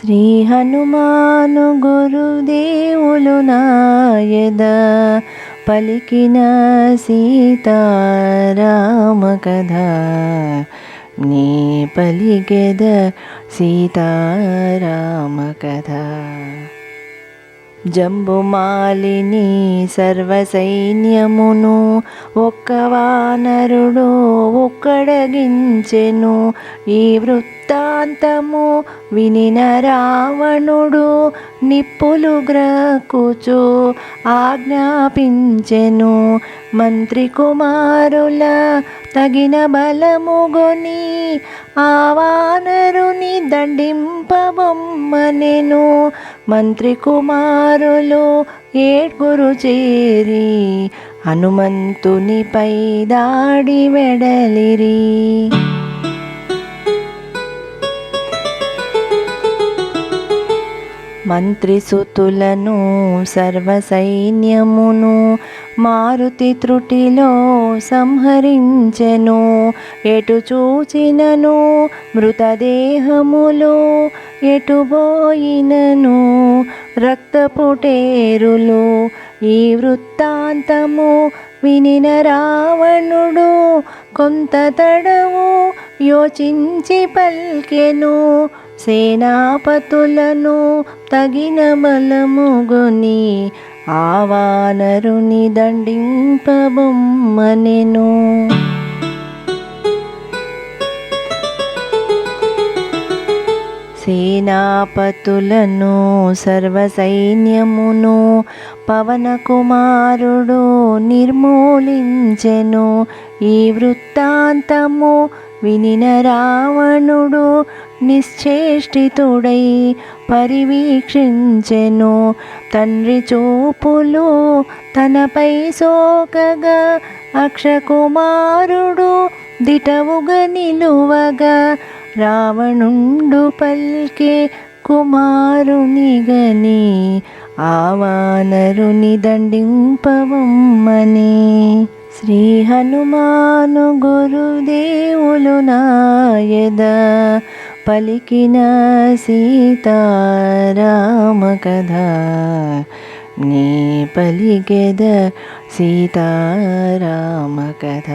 శ్రీ హనుమాను గురుదేవులు నాయద పలికిన సీతారామ కథ నీ పలికెద సీతారామ కథ. జంబుమాలిని సర్వసైన్యమును ఒక్క వానరుడు ఒక్కడగించెను. ఈ వృత్తాంతము వినిన రావణుడు నిప్పులు గ్రక్కుచు ఆజ్ఞాపించెను. మంత్రి కుమారుల తగిన బలముగొని ఆ వానరుని దండింపబొమ్మనెను. మంత్రి కుమారులు ఏడ్గురు చేరి హనుమంతునిపై దాడి వెడలిరి. మంత్రిసుతులను సర్వసైన్యమును మారుతి త్రుటిలో సంహరించెను. ఎటు చూచినను మృతదేహములు, ఎటుబోయినను రక్తపుటేరులు. ఈ వృత్తాంతము వినిన రావణుడు కొంత తడవు యోచించి పల్కెను. సేనాపతులను తగిన బలముగొని ఆ వానరుని దండింపబొమ్మనెను. సేనాపతులను సర్వసైన్యమును పవనకుమారుడు నిర్మూలించెను. ఈ వృత్తాంతము వినిన రావణుడు నిశ్చేష్టితుడై పరివీక్షించెను. తండ్రి చూపులు తనపై సోకగా అక్షకుమారుడు దిటవుగా నిలువగా రావణుండు పల్కే కుమారునిగని ఆ వానరుని దండింపవమ్మని. శ్రీ హనుమాను గురుదేవులు నాయద పలికిన సీతారామ కథ నీ పలికెద సీతారామ కథ.